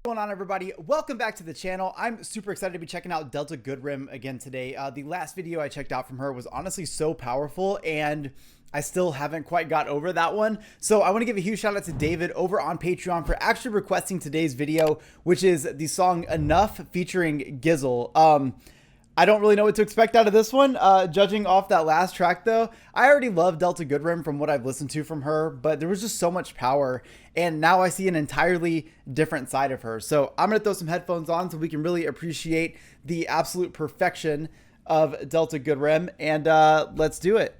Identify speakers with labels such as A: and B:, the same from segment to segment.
A: What's going on, everybody? Welcome back to the channel. I'm super excited to be checking out Delta Goodrem again today. The last video I checked out from her was honestly so powerful, and I still haven't quite got over that one. So I want to give a huge shout out to David over on Patreon for actually requesting today's video, which is the song Enough featuring Gizzle. I don't really know what to expect out of this one. Judging off that last track though, I already love Delta Goodrem from what I've listened to from her, but there was just so much power, and now I see an entirely different side of her. So I'm gonna throw some headphones on so we can really appreciate the absolute perfection of Delta Goodrem, and let's do it.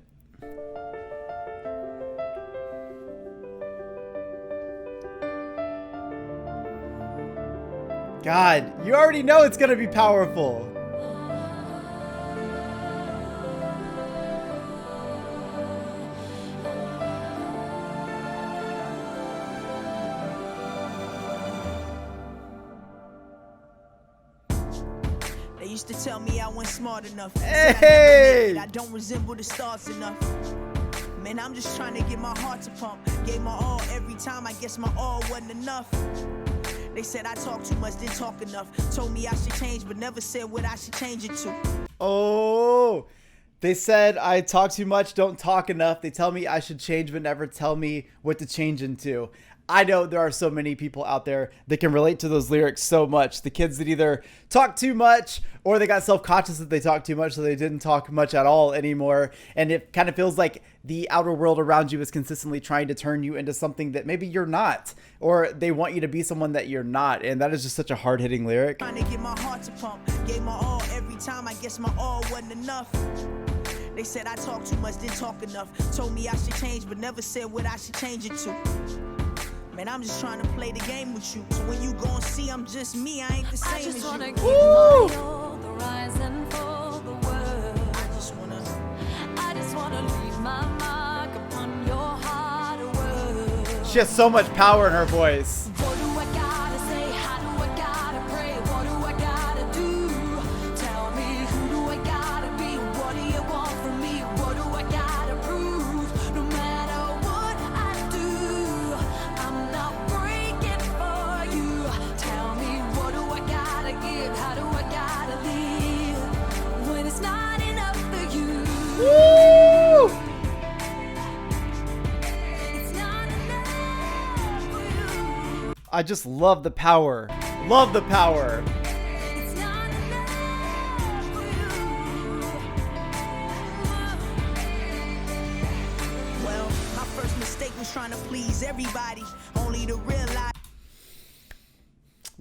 A: God, you already know it's gonna be powerful.
B: They used to tell me I wasn't smart enough.
A: Hey!
B: I don't resemble the stars enough. Man, I'm just trying to get my heart to pump. Gave my all every time, I guess my all wasn't enough. They said I talk too much, didn't talk enough. Told me I should change, but never said what I should change it to.
A: Oh, they said I talk too much, don't talk enough. They tell me I should change, but never tell me what to change into. I know there are so many people out there that can relate to those lyrics so much. The kids that either talk too much or they got self-conscious that they talk too much, so they didn't talk much at all anymore. And it kind of feels like the outer world around you is consistently trying to turn you into something that maybe you're not, or they want you to be someone that you're not. And that is just such a hard-hitting lyric.
B: Trying to get my heart to pump. Gave my all every time, I guess my all wasn't enough. They said I talk too much, didn't talk enough. Told me I should change, but never said what I should change it to. Man, I'm just trying to play the game with you. So when you gon' see I'm just me, I ain't the same as you.
C: Give my all, the rise and fall, the world.
B: I just wanna
C: leave my mark upon your heart, world.
A: She has so much power in her voice.
C: What do I gotta say? How do I gotta pray? What do I gotta do? Tell me, who do I gotta be? What do you want from me? What do I gotta prove? No matter what I do, I'm not breaking for you. Tell me, what do I gotta give? How do I gotta live when it's not enough for you?
A: Woo!
C: It's not enough for you.
A: I just love the power. Love the power.
C: It's not enough for you.
B: Well, my first mistake was trying to please everybody, only to realize.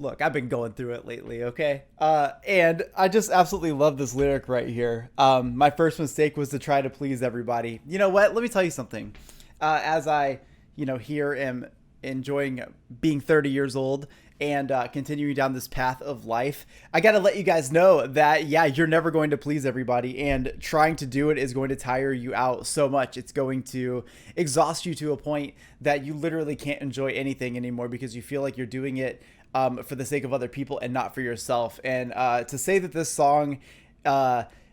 A: Look, I've been going through it lately, okay? And I just absolutely love this lyric right here. My first mistake was to try to please everybody. You know what? Let me tell you something. As I, here am enjoying being 30 years old and continuing down this path of life, I got to let you guys know that, yeah, you're never going to please everybody, and trying to do it is going to tire you out so much. It's going to exhaust you to a point that you literally can't enjoy anything anymore because you feel like you're doing it for the sake of other people and not for yourself. And to say that this song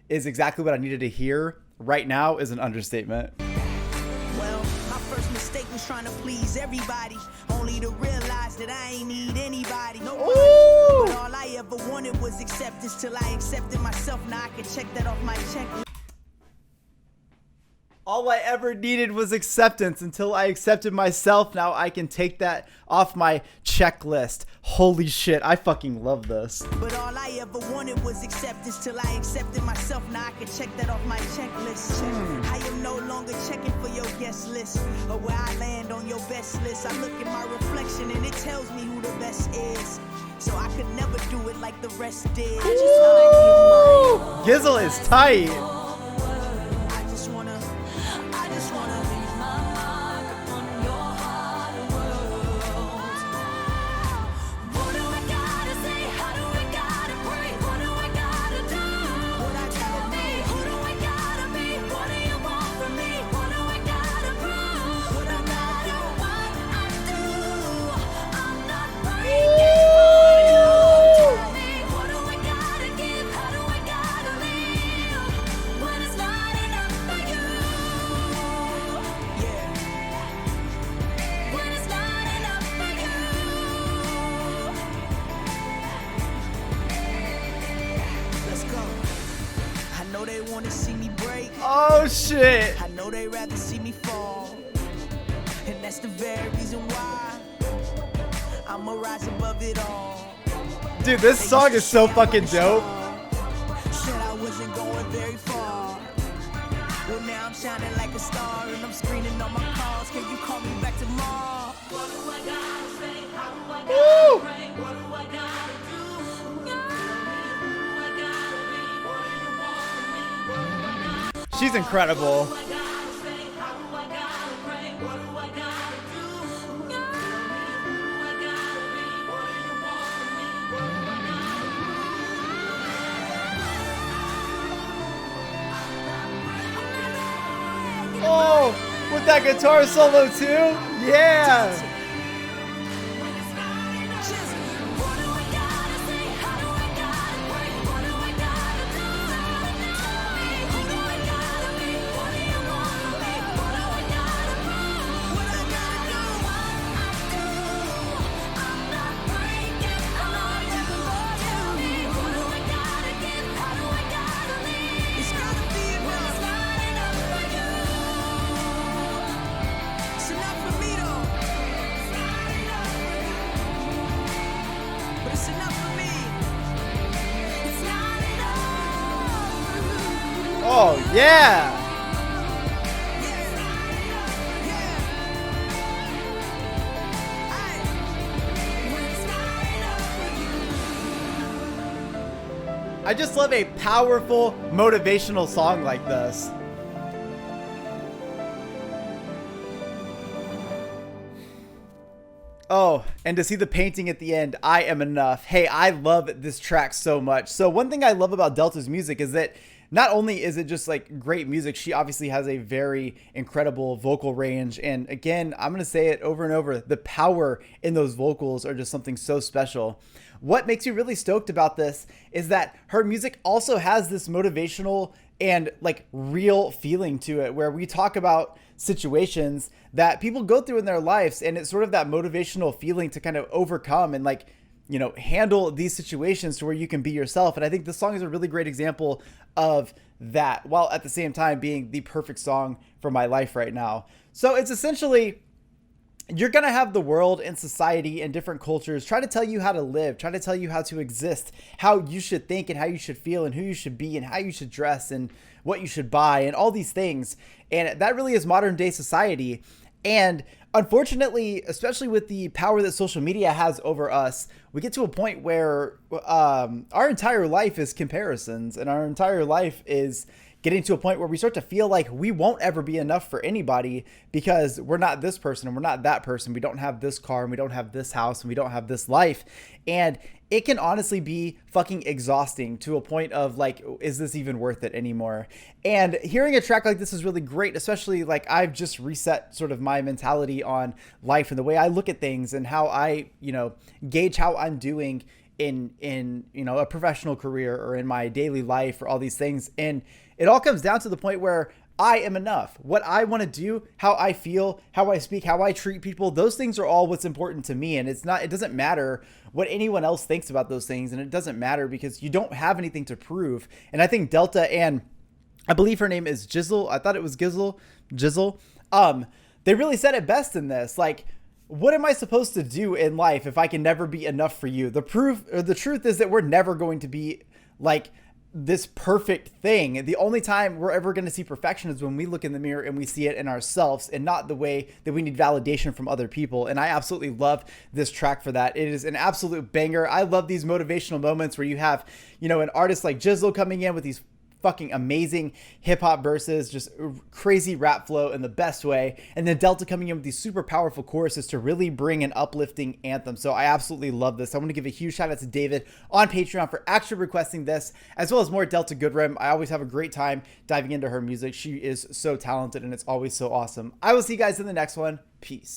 A: is exactly what I needed to hear right now is an understatement.
B: Well, my first mistake was trying to please everybody, only to realize that I ain't need anybody. No one. But all I ever wanted was acceptance till I accepted myself. Now I can check that off my checklist.
A: All I ever needed was acceptance until I accepted myself. Now I can take that off my checklist. Holy shit, I fucking love this.
B: But all I ever wanted was acceptance till I accepted myself. Now I can check that off my checklist. I am no longer checking for your guest list or where I land on your best list. I look at my reflection and it tells me who the best is. So I could never do it like the rest did.
A: Gizzle is tight.
B: I just wanna
C: Leave my mark upon your heart, world. What do I gotta say? How do I gotta pray? What do I gotta do? Tell me, who do I gotta be? What do you want from me? What do I gotta prove? No matter what I do, I'm not breaking for you. Tell me, what do I gotta give? How do I gotta live
B: wanna see me break.
A: Oh shit.
B: I know they rather see me fall. And that's the very reason why I'ma rise above it all.
A: Dude, this song is so fucking dope.
B: Said I wasn't going very far. Well, now I'm shining like a star and I'm screening on my calls. Can you call me back tomorrow? What do I gotta say? How do I
A: Woo!
B: gotta pray? What do I gotta do? Who do I gotta be? What do you want from me?
A: She's incredible.
B: What do I gotta say? How do I gotta pray? What do I gotta do? Who do I gotta be? What do you want from me? What do I gotta do?
A: Oh, with that guitar solo too? Yeah.
C: What do I gotta say? How do I gotta pray? What do I gotta do? Tell me, who do I gotta be? What do you want from me? What do I gotta prove? What I gotta do? What I do? I'm not breaking. I'm not living for you. Who do I gotta give? How do I gotta leave?
B: It's gotta be enough.
C: It's not enough for you.
B: It's enough for me though.
C: It's not enough for you.
B: But it's enough for me.
C: It's not enough for you.
A: Oh yeah. I just love a powerful, motivational song like this. Oh, and to see the painting at the end, I am enough. Hey, I love this track so much. So one thing I love about Delta's music is that not only is it just like great music, she obviously has a very incredible vocal range. And again, I'm going to say it over and over, the power in those vocals are just something so special. What makes me really stoked about this is that her music also has this motivational and like real feeling to it, where we talk about situations that people go through in their lives, and it's sort of that motivational feeling to kind of overcome and like, you know, handle these situations to where you can be yourself. And I think this song is a really great example of that, while at the same time being the perfect song for my life right now. So it's essentially, you're going to have the world and society and different cultures try to tell you how to live, try to tell you how to exist, how you should think and how you should feel and who you should be and how you should dress and what you should buy and all these things. And that really is modern day society. And unfortunately, especially with the power that social media has over us, we get to a point where our entire life is comparisons, and our entire life is getting to a point where we start to feel like we won't ever be enough for anybody because we're not this person and we're not that person. We don't have this car and we don't have this house and we don't have this life. And it can honestly be fucking exhausting to a point of like, is this even worth it anymore? And hearing a track like this is really great, especially like I've just reset sort of my mentality on life and the way I look at things and how I, you know, gauge how I'm doing in you know, a professional career or in my daily life or all these things. And it all comes down to the point where I am enough. What I want to do, how I feel, how I speak, how I treat people, those things are all what's important to me. And it doesn't matter what anyone else thinks about those things. And it doesn't matter because you don't have anything to prove. And I think Delta, and I believe her name is Jizzle. I thought it was Gizzle. They really said it best in this. Like, what am I supposed to do in life if I can never be enough for you? The truth is that we're never going to be like this perfect thing. The only time we're ever going to see perfection is when we look in the mirror and we see it in ourselves and not the way that we need validation from other people. And I absolutely love this track for that. It is an absolute banger. I love these motivational moments where you have, you know, an artist like Jizzle coming in with these fucking amazing hip hop verses, just crazy rap flow in the best way. And then Delta coming in with these super powerful choruses to really bring an uplifting anthem. So I absolutely love this. I want to give a huge shout out to David on Patreon for actually requesting this, as well as more Delta Goodrem. I always have a great time diving into her music. She is so talented and it's always so awesome. I will see you guys in the next one. Peace.